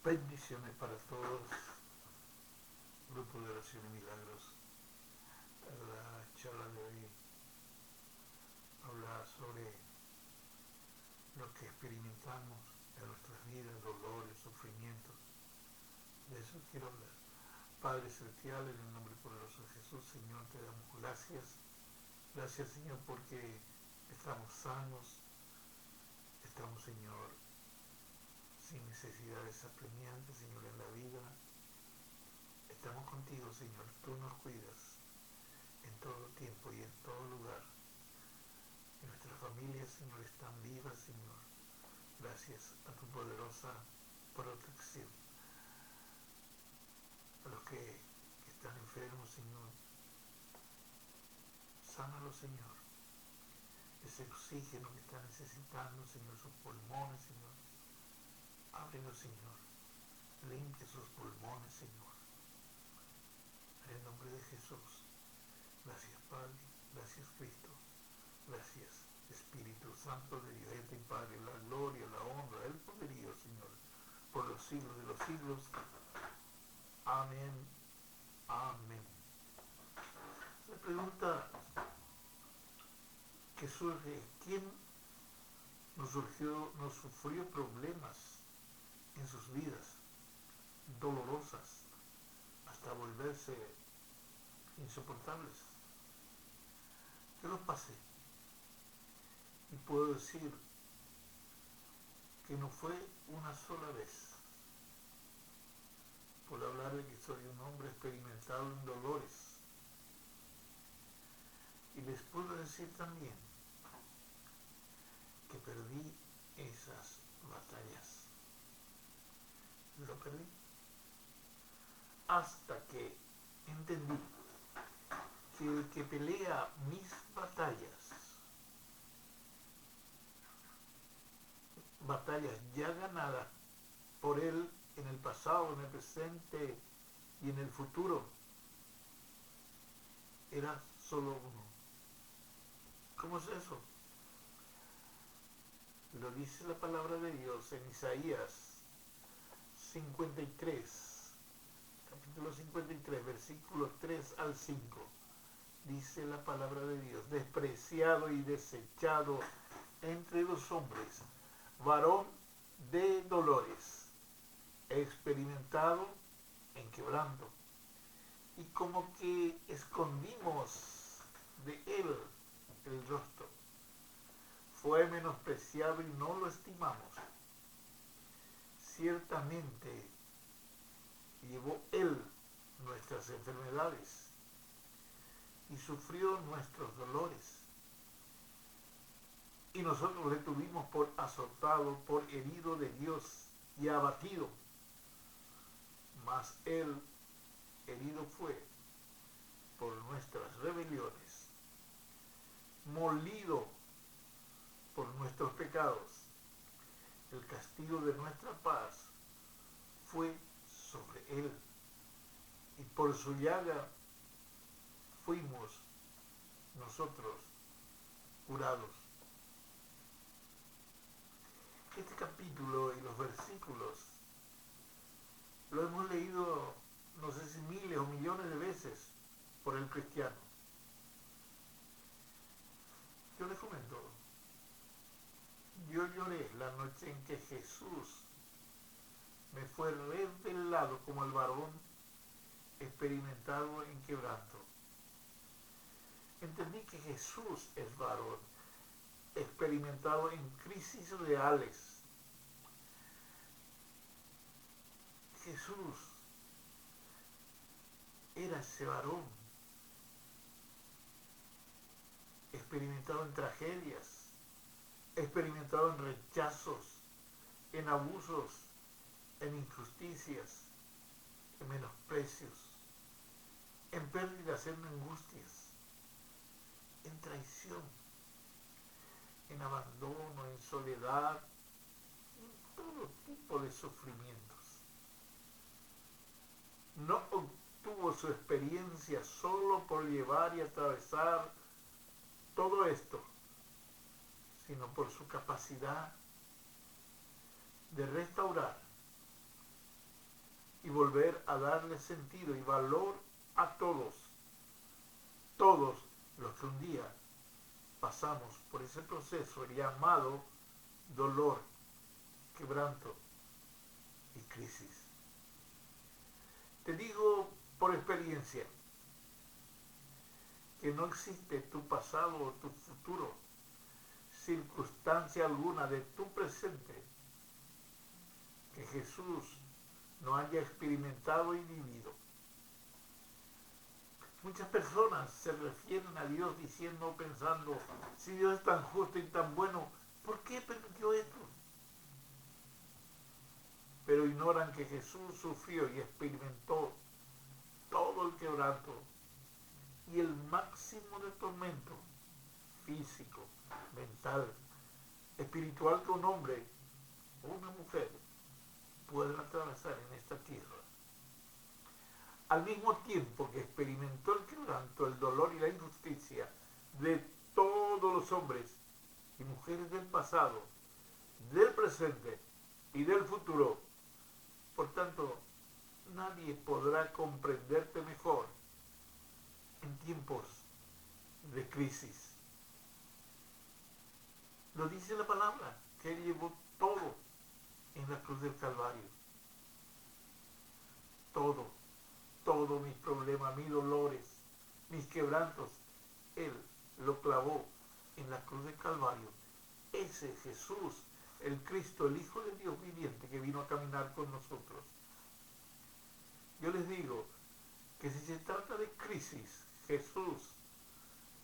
Bendiciones para todos. Grupo de Oración y Milagros. La charla de hoy habla sobre lo que experimentamos en nuestras vidas, dolores, sufrimientos. De eso quiero hablar. Padre Celestial, en el nombre poderoso de Jesús, Señor, te damos gracias. Gracias, Señor, porque estamos sanos. Estamos, Señor, sin necesidades apremiantes, Señor, en la vida. Estamos contigo, Señor. Tú nos cuidas en todo tiempo y en todo lugar. Y nuestras familias, Señor, están vivas, Señor, gracias a tu poderosa protección. A los que están enfermos, Señor, sánalos, Señor. Ese oxígeno que están necesitando, Señor, sus pulmones, Señor, ábrelos, Señor. Limpia sus pulmones, Señor. En el nombre de Jesús. Gracias, Padre. Gracias, Cristo. Gracias, Espíritu Santo de Dios. Este Padre, la gloria, la honra, el poderío, Señor, por los siglos de los siglos. Amén. Amén. La pregunta que surge, ¿quién nos sufrió problemas en sus vidas dolorosas hasta volverse insoportables? Yo lo pasé y puedo decir que no fue una sola vez. Por hablar de que soy un hombre experimentado en dolores. Y les puedo decir también que perdí esas batallas. Lo perdí. Hasta que entendí que el que pelea mis batallas ya ganadas por él en el pasado, en el presente y en el futuro, era solo uno. ¿Cómo es eso? Lo dice la palabra de Dios en Isaías 53, capítulo 53, versículos 3 al 5. Dice la palabra de Dios: despreciado y desechado entre los hombres, varón de dolores, experimentado en quebranto, y como que escondimos de él el rostro. Fue menospreciado y no lo estimamos. Ciertamente llevó él nuestras enfermedades y sufrió nuestros dolores. Y nosotros le tuvimos por azotado, por herido de Dios y abatido. Mas él herido fue por nuestras rebeliones, molido por nuestros pecados. El castigo de nuestra paz fue sobre él, y por su llaga fuimos nosotros curados. Este capítulo y los versículos lo hemos leído no sé si miles o millones de veces por el cristiano. Yo les comento, yo lloré la noche en que Jesús me fue revelado como el varón experimentado en quebranto. Entendí que Jesús es varón experimentado en crisis reales. Jesús era ese varón experimentado en tragedias, experimentado en rechazos, en abusos, en injusticias, en menosprecios, en pérdidas, en angustias, en traición, en abandono, en soledad, en todo tipo de sufrimientos. No obtuvo su experiencia solo por llevar y atravesar todo esto, sino por su capacidad de restaurar y volver a darle sentido y valor a todos los que un día pasamos por ese proceso llamado dolor, quebranto y crisis. Te digo por experiencia que no existe tu pasado o tu futuro, circunstancia alguna de tu presente que Jesús no haya experimentado y vivido. Muchas personas se refieren a Dios diciendo o pensando, si Dios es tan justo y tan bueno, ¿por qué permitió esto? Pero ignoran que Jesús sufrió y experimentó todo el quebranto y el máximo de tormento físico, mental, espiritual que un hombre o una mujer pueden atravesar en esta tierra. Al mismo tiempo que experimentó el quebranto, el dolor y la injusticia de todos los hombres y mujeres del pasado, del presente y del futuro, por tanto, nadie podrá comprenderte mejor en tiempos de crisis. Lo dice la palabra, que Él llevó todo en la cruz del Calvario. Todo mis problemas, mis dolores, mis quebrantos, Él lo clavó en la cruz del Calvario. Ese Jesús, el Cristo, el Hijo de Dios viviente que vino a caminar con nosotros. Yo les digo que si se trata de crisis, Jesús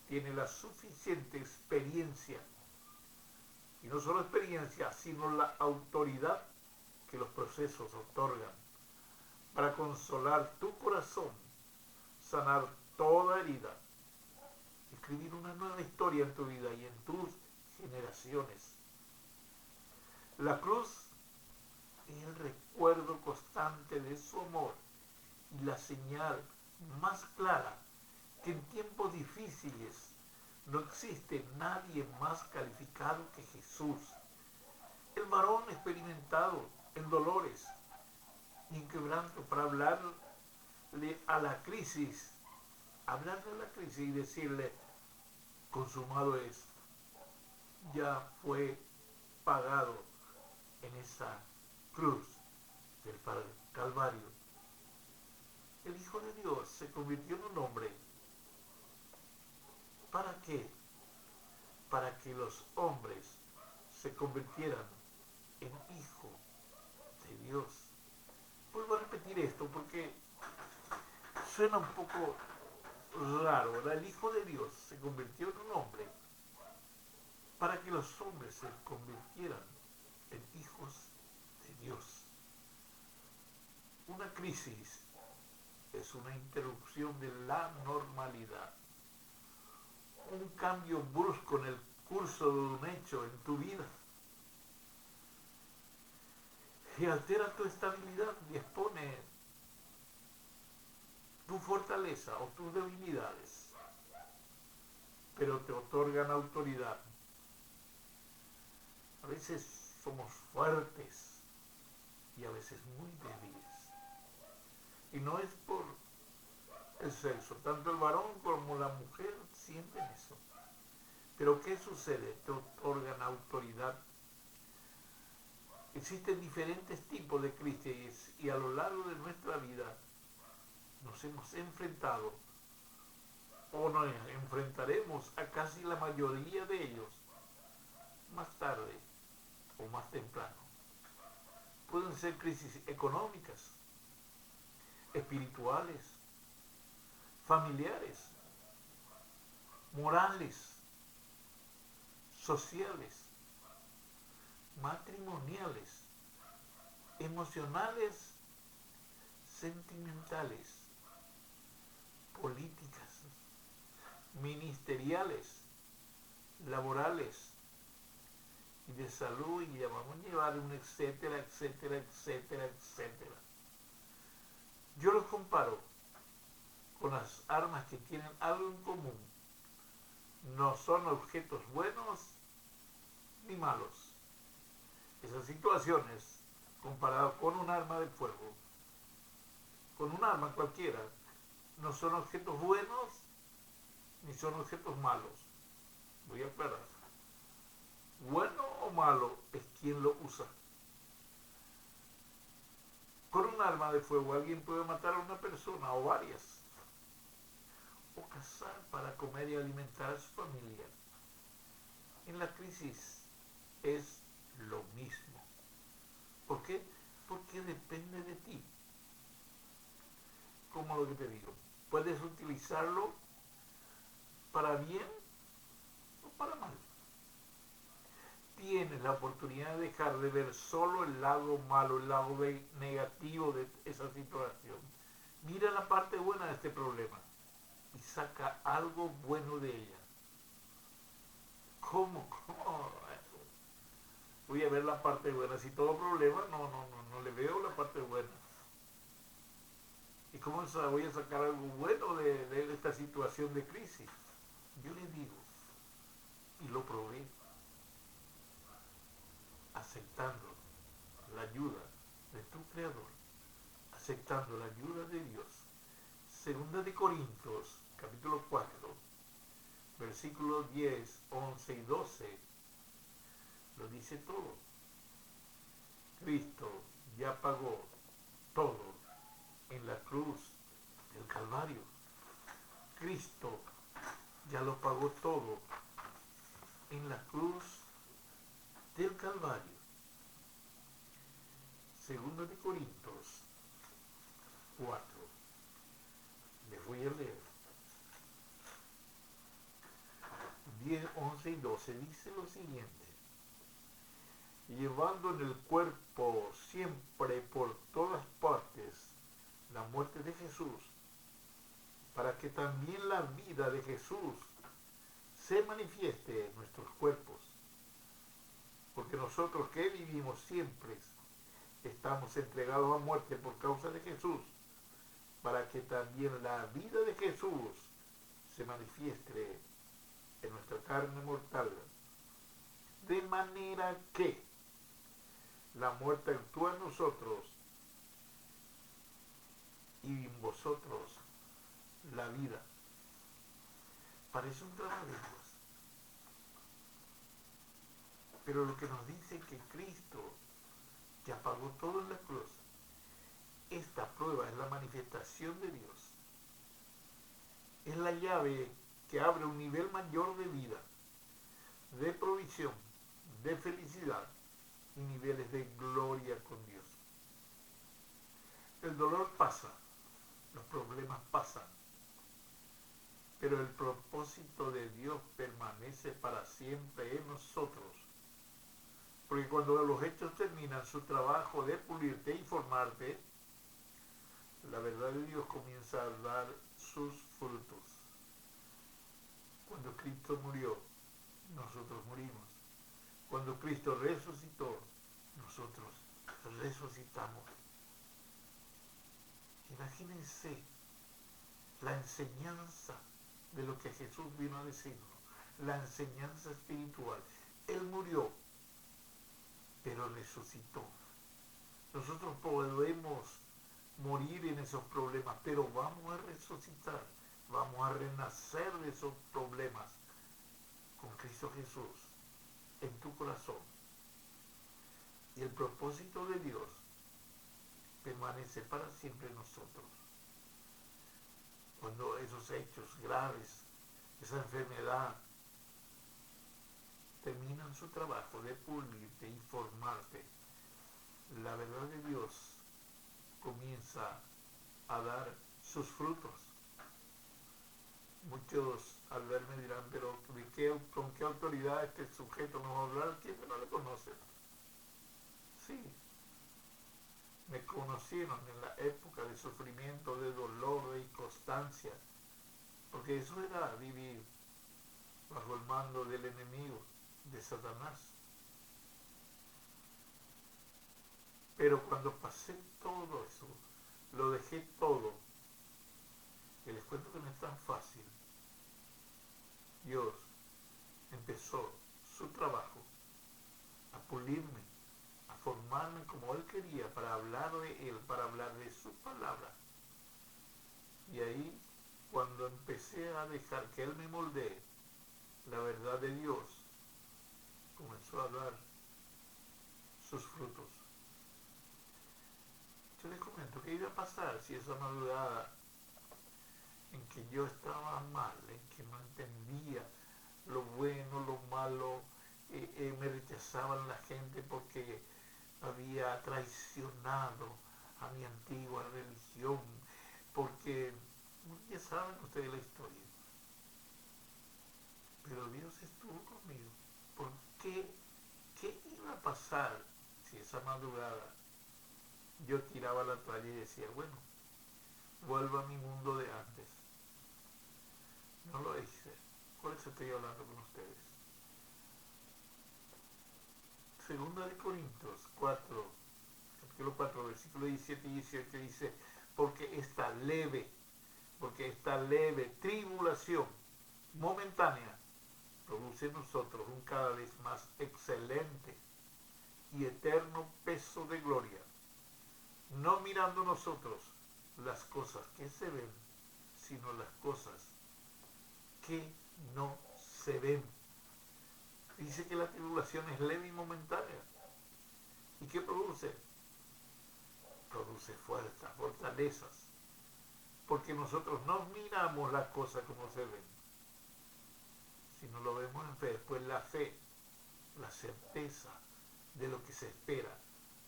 tiene la suficiente experiencia, y no solo experiencia, sino la autoridad que los procesos otorgan para consolar tu corazón, sanar toda herida, escribir una nueva historia en tu vida y en tus generaciones. La cruz es el recuerdo constante de su amor y la señal más clara que en tiempos difíciles no existe nadie más calificado que Jesús, el varón experimentado en dolores y en quebranto, para hablarle a la crisis, y decirle, consumado es, ya fue pagado en esa cruz del Calvario. El Hijo de Dios se convirtió en un hombre. ¿Para qué? Para que los hombres se convirtieran en hijo de Dios. Vuelvo a repetir esto porque suena un poco raro, ¿verdad? El Hijo de Dios se convirtió en un hombre para que los hombres se convirtieran en hijos de Dios. Una crisis es una interrupción de la normalidad, un cambio brusco en el curso de un hecho en tu vida, y altera tu estabilidad y expone tu fortaleza o tus debilidades, pero te otorgan autoridad. A veces somos fuertes y a veces muy débiles. Y no es por el sexo, tanto el varón como la mujer sienten eso. Pero ¿qué sucede? Te otorgan autoridad. Existen diferentes tipos de crisis y a lo largo de nuestra vida nos hemos enfrentado o nos enfrentaremos a casi la mayoría de ellos más tarde o más temprano. Pueden ser crisis económicas, espirituales, familiares, morales, sociales, matrimoniales, emocionales, sentimentales, políticas, ministeriales, laborales y de salud, y ya vamos a llevar un etcétera, etcétera, etcétera, etcétera. Yo los comparo con las armas que tienen algo en común. No son objetos buenos ni malos. Esas situaciones, comparadas con un arma de fuego, con un arma cualquiera. No son objetos buenos ni son objetos malos. Voy a aclarar. Bueno o malo es quien lo usa. Con un arma de fuego alguien puede matar a una persona o varias, o cazar para comer y alimentar a su familia. En la crisis es lo mismo. ¿Por qué? Porque depende de ti. Como lo que te digo, puedes utilizarlo para bien o para mal. Tienes la oportunidad de dejar de ver solo el lado malo, el lado negativo de esa situación. Mira la parte buena de este problema y saca algo bueno de ella. ¿Cómo? Voy a ver la parte buena. Si todo problema, no le veo la parte buena. ¿Y cómo voy a sacar algo bueno de esta situación de crisis? Yo le digo, y lo probé, aceptando la ayuda de tu Creador, aceptando la ayuda de Dios. Segunda de Corintios, capítulo 4, versículos 10, 11 y 12, lo dice todo. Cristo ya pagó todo en la cruz del Calvario. Cristo ya lo pagó todo en la cruz del Calvario. Segunda de Corintios 4. Les voy a leer. 10, 11 y 12 dice lo siguiente: llevando en el cuerpo siempre por todas partes la muerte de Jesús, para que también la vida de Jesús se manifieste en nuestros cuerpos. Porque nosotros que vivimos siempre estamos entregados a muerte por causa de Jesús, para que también la vida de Jesús se manifieste en nuestra carne mortal. De manera que la muerte actúa en nosotros y en vosotros la vida. Parece un drama de Dios. Pero lo que nos dice que Cristo ya pagó todo en la cruz. Esta prueba es la manifestación de Dios. Es la llave que abre un nivel mayor de vida, de provisión, de felicidad y niveles de gloria con Dios. El dolor pasa, los problemas pasan, pero el propósito de Dios permanece para siempre en nosotros. Porque cuando los hechos terminan su trabajo de pulirte y formarte, la verdad de Dios comienza a dar sus frutos. Cuando Cristo murió, nosotros murimos. Cuando Cristo resucitó, nosotros resucitamos. Imagínense la enseñanza de lo que Jesús vino a decirnos, la enseñanza espiritual. Él murió, pero resucitó. Nosotros podemos morir en esos problemas, pero vamos a resucitar, vamos a renacer de esos problemas con Cristo Jesús en tu corazón. Y el propósito de Dios permanece para siempre en nosotros. Cuando esos hechos graves, esa enfermedad, terminan su trabajo de pulirte y formarte, la verdad de Dios comienza a dar sus frutos. Muchos al verme dirán, pero ¿con qué autoridad este sujeto nos va a hablar? ¿Quién no le conoce? Sí, me conocieron en la época de sufrimiento, de dolor, de inconstancia, porque eso era vivir bajo el mando del enemigo, de Satanás. Pero cuando pasé todo eso, lo dejé todo, y les cuento que no es tan fácil. Dios empezó su trabajo a pulirme, a formarme como Él quería, para hablar de Él, para hablar de su palabra. Y ahí, cuando empecé a dejar que Él me moldee la verdad de Dios, comenzó a dar sus frutos. Yo les comento, ¿qué iba a pasar si esa madrugada en que yo estaba mal, en que no entendía lo bueno, lo malo, me rechazaban la gente porque había traicionado a mi antigua religión, porque ya saben ustedes la historia, pero Dios estuvo conmigo? ¿Por qué? ¿Qué iba a pasar si esa madrugada yo tiraba la toalla y decía, bueno, vuelvo a mi mundo de antes? No lo hice. Por eso estoy hablando con ustedes. Segunda de Corintios 4, capítulo 4, versículo 17 y 18 dice, porque esta leve tribulación momentánea produce en nosotros un cada vez más excelente y eterno peso de gloria, no mirando nosotros las cosas que se ven, sino las cosas que no se ven. Dice que la tribulación es leve y momentánea. ¿Y qué produce? Produce fuerza, fortalezas. Porque nosotros no miramos las cosas como se ven, sino lo vemos en fe. Después la fe, la certeza de lo que se espera,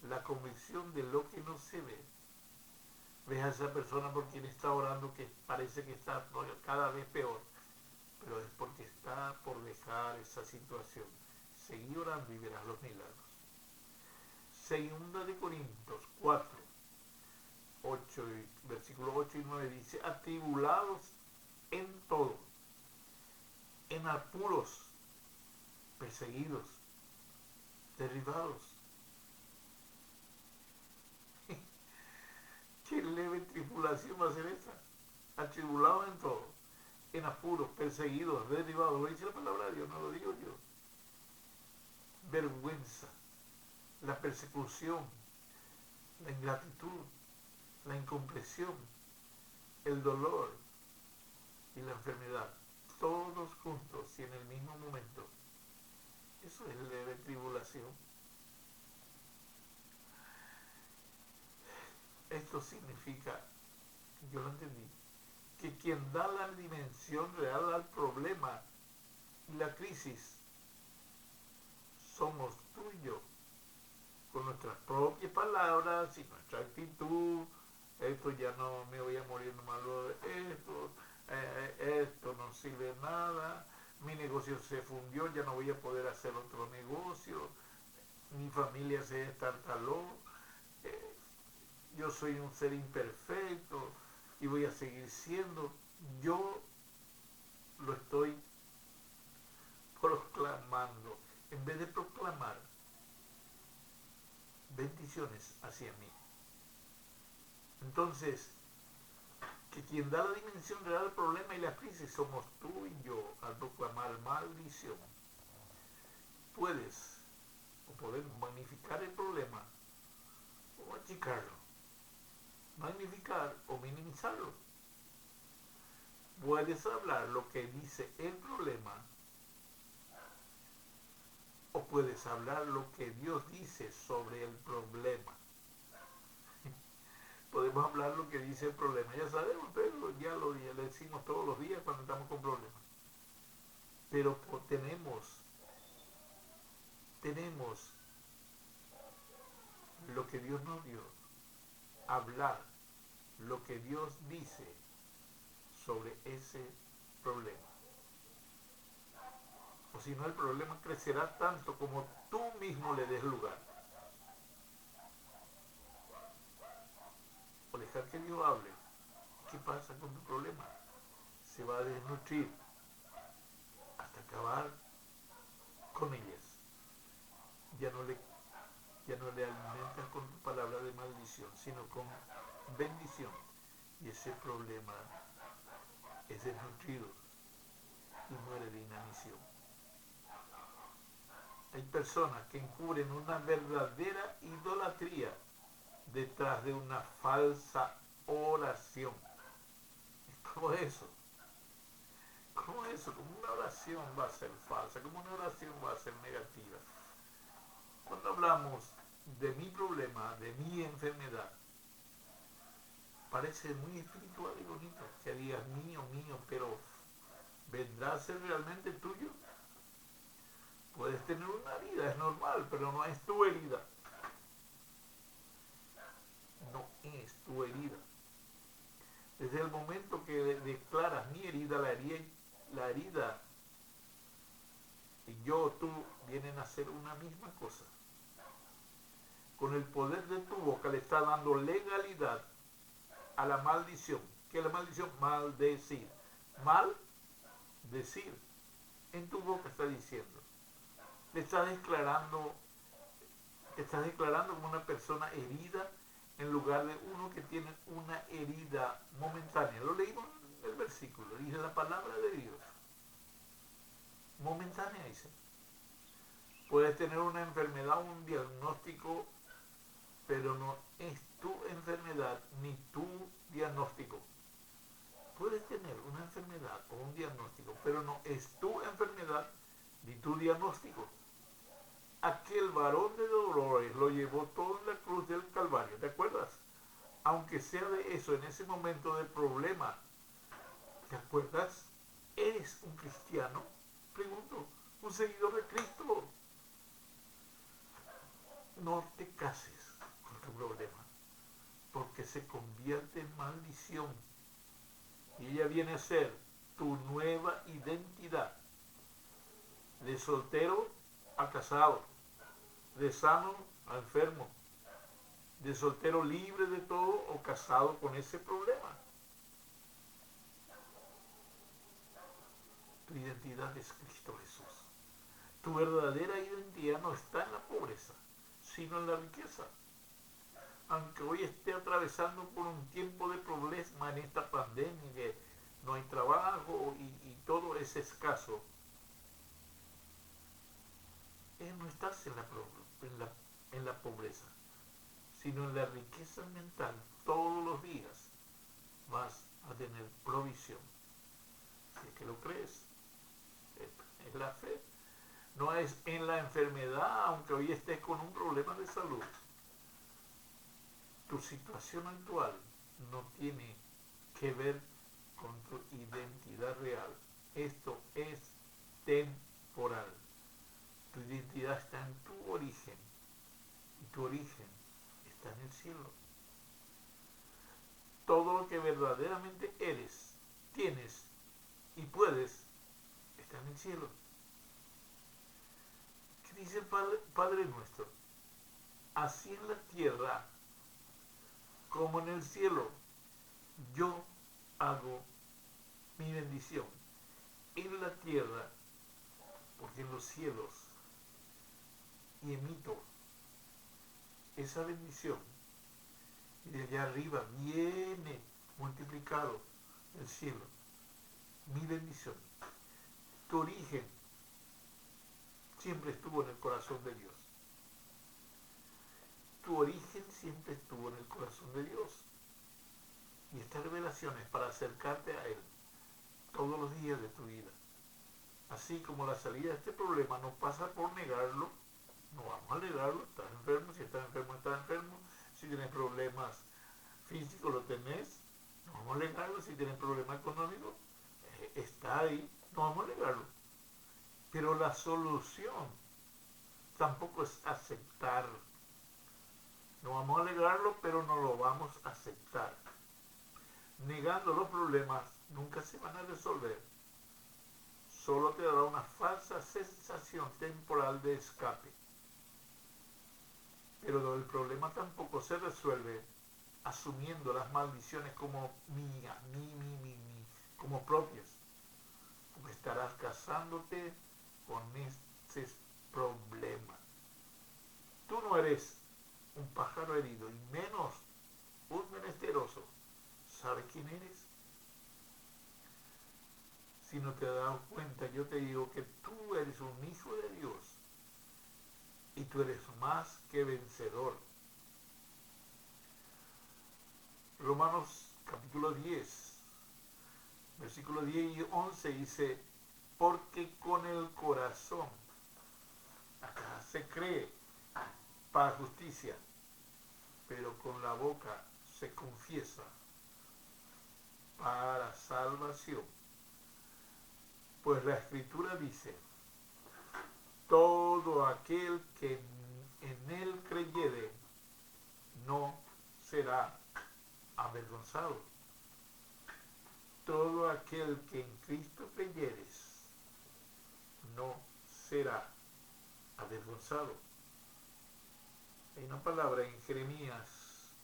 la convicción de lo que no se ve. Ves a esa persona por quien está orando que parece que está cada vez peor, pero es porque está por dejar esa situación. Seguí orando y verás los milagros. Segunda de Corintios 4, 8, versículos 8 y 9 dice, atribulados en todo, en apuros, perseguidos, derribados. ¿Qué leve tribulación va a ser esa? Atribulados en todo, en apuros, perseguidos, derribados. Lo dice la palabra de Dios, no lo digo yo. Vergüenza, la persecución, la ingratitud, la incomprensión, el dolor y la enfermedad, todos juntos y en el mismo momento. Eso es leve tribulación. Esto significa, yo lo entendí, que quien da la dimensión real al problema y la crisis somos tú y yo, con nuestras propias palabras y nuestra actitud. Esto ya no me voy a morir malo de esto no sirve de nada, mi negocio se fundió, ya no voy a poder hacer otro negocio, mi familia se destartaló, yo soy un ser imperfecto y voy a seguir siendo. Yo lo estoy proclamando, en vez de proclamar bendiciones hacia mí. Entonces, que quien da la dimensión real al problema y la crisis somos tú y yo al proclamar maldición. Puedes o podemos magnificar el problema o achicarlo, magnificar o minimizarlo. Puedes hablar lo que dice el problema o puedes hablar lo que Dios dice sobre el problema. Podemos hablar lo que dice el problema. Ya sabemos, pero ya lo decimos todos los días cuando estamos con problemas. Pero tenemos lo que Dios nos dio. Hablar lo que Dios dice sobre ese problema. O si no, el problema crecerá tanto como tú mismo le des lugar. O dejar que Dios hable. ¿Qué pasa con tu problema? Se va a desnutrir hasta acabar con ellas. Ya no le alimentas con tu palabra de maldición, sino con bendición. Y ese problema es desnutrido y muere de inanición. Hay personas que encubren una verdadera idolatría detrás de una falsa oración. ¿Cómo eso? ¿Cómo eso? ¿Cómo una oración va a ser falsa? ¿Cómo una oración va a ser negativa? Cuando hablamos de mi problema, de mi enfermedad, parece muy espiritual y bonito que digas mío, mío, pero ¿vendrá a ser realmente tuyo? Puedes tener una herida, es normal, pero no es tu herida. No es tu herida. Desde el momento que declaras mi herida, la herida y yo, tú, vienen a ser una misma cosa. Con el poder de tu boca le está dando legalidad a la maldición. ¿Qué es la maldición? Maldecir. Mal decir. En tu boca está diciendo. Le estás declarando como una persona herida en lugar de uno que tiene una herida momentánea. Lo leímos en el versículo, dice la palabra de Dios. Momentánea, dice. Puedes tener una enfermedad, un diagnóstico, pero no es tu enfermedad ni tu diagnóstico. Puedes tener una enfermedad o un diagnóstico, pero no es tu enfermedad ni tu diagnóstico. Aquel varón de dolores lo llevó todo en la cruz del Calvario, ¿te acuerdas? Aunque sea de eso, en ese momento de problema, ¿te acuerdas? ¿Eres un cristiano? Pregunto, un seguidor de Cristo. No te cases con tu problema, porque se convierte en maldición. Y ella viene a ser tu nueva identidad. De soltero a casado, de sano a enfermo, de soltero libre de todo o casado con ese problema. Tu identidad es Cristo Jesús. Tu verdadera identidad no está en la pobreza, sino en la riqueza. Aunque hoy esté atravesando por un tiempo de problema en esta pandemia, que no hay trabajo y todo es escaso, no estás en la pobreza, sino en la riqueza mental. Todos los días vas a tener provisión. Si es que lo crees, es la fe. No es en la enfermedad, aunque hoy estés con un problema de salud. Tu situación actual no tiene que ver con tu identidad real. Esto es temporal. Tu identidad está en tu origen y tu origen está en el cielo. Todo lo que verdaderamente eres, tienes y puedes está en el cielo. ¿Qué dice el Padre nuestro? Así en la tierra como en el cielo, yo hago mi bendición. En la tierra, porque en los cielos, y emito esa bendición. Y de allá arriba viene multiplicado el cielo, mi bendición. Tu origen siempre estuvo en el corazón de Dios. Tu origen siempre estuvo en el corazón de Dios. Y esta revelación es para acercarte a Él todos los días de tu vida. Así como la salida de este problema no pasa por negarlo, no vamos a negarlo, estás enfermo, si estás enfermo, si tienes problemas físicos lo tenés, no vamos a negarlo, si tienes problemas económicos, está ahí, no vamos a negarlo. Pero la solución tampoco es aceptar. No vamos a negarlo, pero no lo vamos a aceptar. Negando los problemas nunca se van a resolver. Solo te dará una falsa sensación temporal de escape. Pero el problema tampoco se resuelve asumiendo las maldiciones como mías, como propias. Porque estarás casándote con ese problema. Tú no eres un pájaro herido y menos un menesteroso. ¿Sabes quién eres? Si no te has dado cuenta, yo te digo que tú eres un hijo de Dios y tú eres más que vencedor. Romanos capítulo 10, Versículos 10 y 11 dice, porque con el corazón, acá se cree para justicia, pero con la boca se confiesa para salvación. Pues la Escritura dice, todo aquel que en él creyere no será avergonzado. Todo aquel que en Cristo creyeres no será avergonzado. Hay una palabra en Jeremías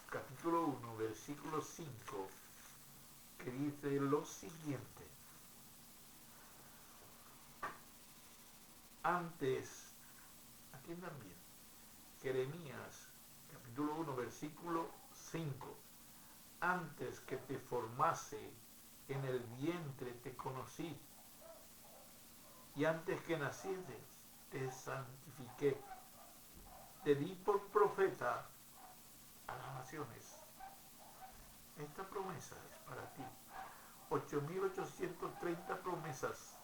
capítulo 1, versículo 5, que dice lo siguiente. Antes, aquí también, Jeremías capítulo 1, versículo 5. Antes que te formase en el vientre te conocí, y antes que nacieses te santifiqué, te di por profeta a las naciones. Esta promesa es para ti. 8.830 promesas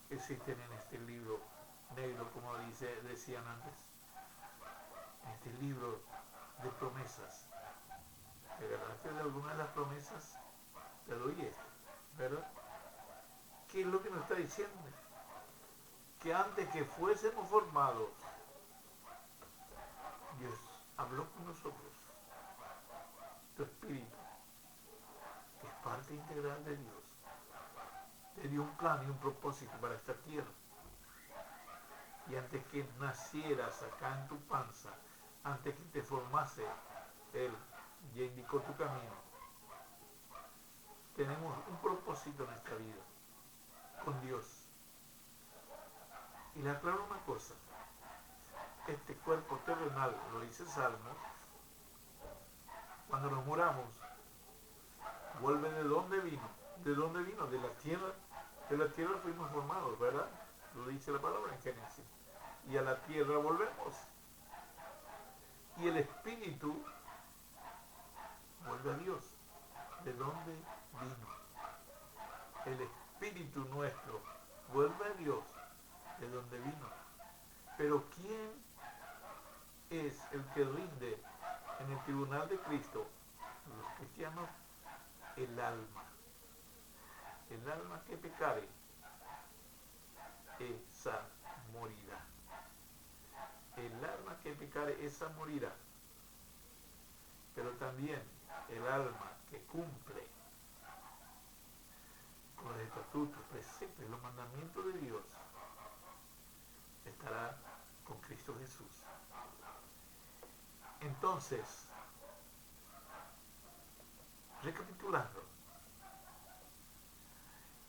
existen en este libro negro, como decían antes. Este libro de promesas. ¿Te agarraste de alguna de las promesas? Te doy esto, ¿verdad? ¿Qué es lo que nos está diciendo? Que antes que fuésemos formados, Dios habló con nosotros. Tu espíritu, que es parte integral de Dios, te dio un plan y un propósito para esta tierra. Y antes que nacieras acá en tu panza, antes que te formase, Él ya indicó tu camino. Tenemos un propósito en esta vida, con Dios. Y le aclaro una cosa, este cuerpo terrenal, lo dice Salmo, cuando nos muramos, vuelve de dónde vino. ¿De dónde vino? De la tierra. De la tierra fuimos formados, ¿verdad? Lo dice la palabra en Génesis. Y a la tierra volvemos. Y el espíritu vuelve a Dios. ¿De dónde vino? El espíritu nuestro vuelve a Dios. ¿De dónde vino? Pero ¿quién es el que rinde en el tribunal de Cristo? Los cristianos, el alma. El alma que pecare, esa morirá. El alma que pecare, esa morirá. Pero también el alma que cumple con los estatutos, preceptos y los mandamientos de Dios estará con Cristo Jesús. Entonces, recapitulando,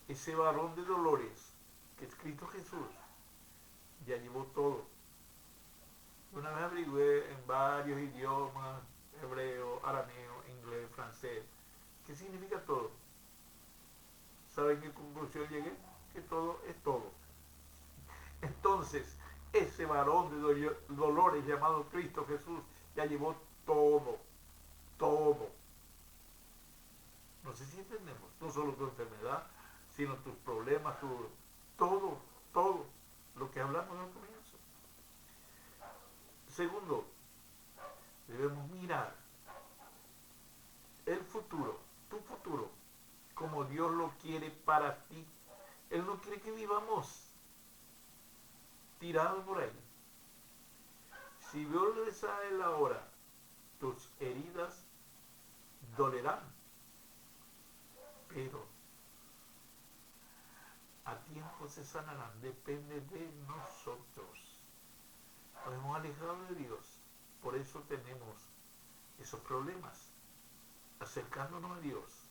ese varón de dolores que es Cristo Jesús ya llevó todo. Una vez averigüé en varios idiomas, hebreo, arameo, inglés, francés, ¿qué significa todo? ¿Saben qué conclusión llegué? Que todo es todo. Entonces, ese varón de dolores llamado Cristo Jesús ya llevó todo, todo. No sé si entendemos, no solo tu enfermedad, sino tus problemas, todo, todo lo que hablamos al comienzo. Segundo, debemos mirar el futuro, tu futuro, como Dios lo quiere para ti. Él no quiere que vivamos tirados por ahí. Si vuelves a Él ahora, tus heridas dolerán, pero a tiempo se sanarán, depende de nosotros. Nos hemos alejado de Dios, por eso tenemos esos problemas. Acercándonos a Dios,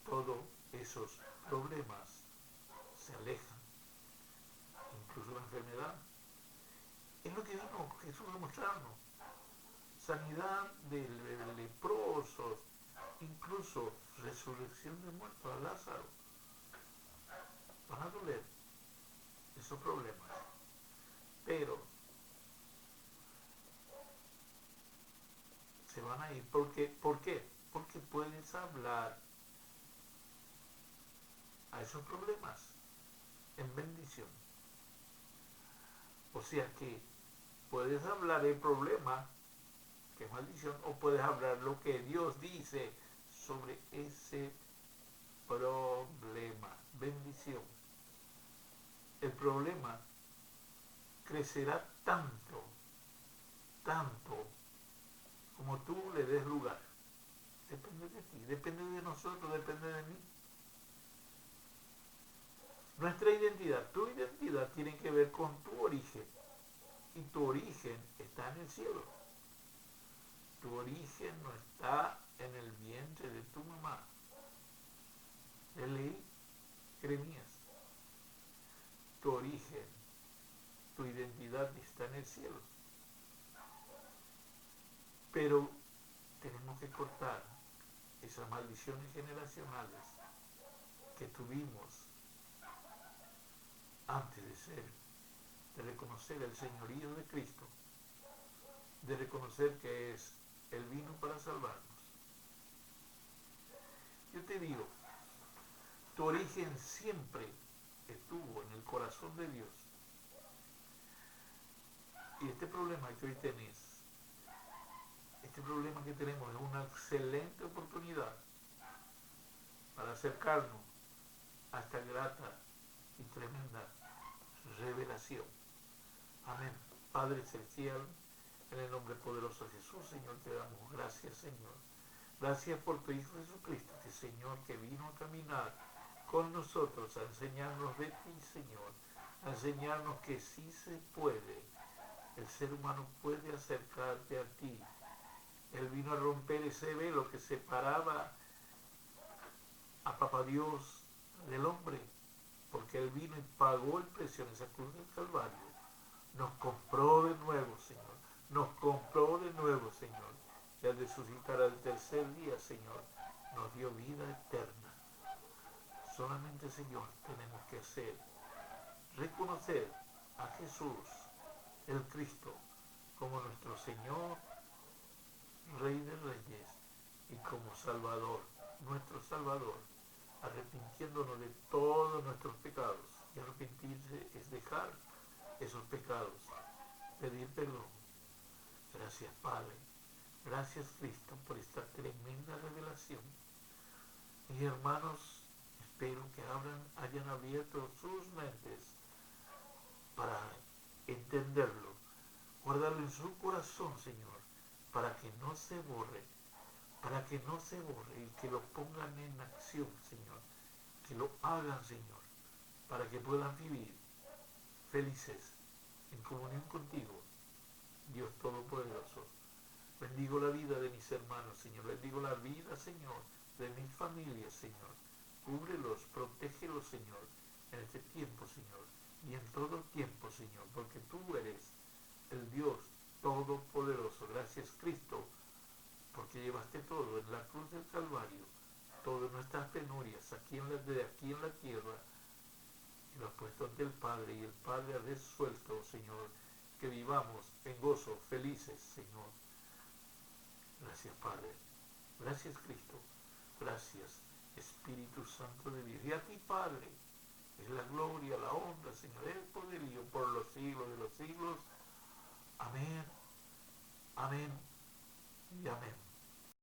todos esos problemas se alejan, incluso la enfermedad. Es lo que vino Jesús a mostrarnos. Sanidad de leprosos, incluso resurrección de muertos a Lázaro. Van a doler esos problemas. Pero se van a ir. ¿Por qué? porque puedes hablar a esos problemas en bendición. O sea que puedes hablar el problema, que es maldición, o puedes hablar lo que Dios dice sobre ese problema, bendición. El problema crecerá tanto, tanto, como tú le des lugar. Depende de ti, depende de nosotros, depende de mí. Nuestra identidad, tu identidad tiene que ver con tu origen. Y tu origen está en el cielo. Tu origen no está en el vientre de tu mamá. Leí Jeremías. Tu origen, tu identidad está en el cielo. Pero tenemos que cortar esas maldiciones generacionales que tuvimos antes de reconocer el señorío de Cristo, de reconocer que Él vino para salvarnos. Yo te digo, tu origen siempre estuvo en el corazón de Dios. Y este problema que hoy tenés, este problema que tenemos es una excelente oportunidad para acercarnos a esta grata y tremenda revelación. Amén. Padre Celestial, en el nombre poderoso de Jesús, Señor, te damos gracias, Señor. Gracias por tu Hijo Jesucristo, que Señor, que vino a caminar con nosotros, a enseñarnos de ti, Señor, a enseñarnos que sí se puede. El ser humano puede acercarte a ti. Él vino a romper ese velo que separaba a Papá Dios del hombre, porque Él vino y pagó el precio en esa cruz del Calvario. Nos compró de nuevo, Señor. Nos compró de nuevo, Señor. Y al resucitar al tercer día, Señor, nos dio vida eterna. Solamente, Señor, tenemos que reconocer a Jesús, el Cristo, como nuestro Señor, Rey de Reyes, y como Salvador, nuestro Salvador, arrepintiéndonos de todos nuestros pecados. Y arrepentirse es dejar esos pecados, pedir perdón. Gracias, Padre. Gracias, Cristo, por esta tremenda revelación. Mis hermanos, espero que hayan abierto sus mentes para entenderlo, guardarlo en su corazón, Señor, para que no se borre, y que lo pongan en acción, Señor, que lo hagan, Señor, para que puedan vivir felices en comunión contigo, Dios Todopoderoso. Bendigo la vida de mis hermanos, Señor. Bendigo la vida, Señor, de mi familia, Señor. Cúbrelos, protégelos, Señor, en este tiempo, Señor, y en todo tiempo, Señor, porque tú eres el Dios Todopoderoso. Gracias, Cristo, porque llevaste todo en la cruz del Calvario, todas nuestras penurias aquí en la tierra, y lo has puesto ante el Padre, y el Padre ha resuelto, Señor, que vivamos en gozo, felices, Señor. Gracias, Padre. Gracias, Cristo. Gracias, Espíritu Santo de Dios. Y a ti, Padre, es la gloria, la honra, Señor, el poderío por los siglos de los siglos. Amén, amén y amén.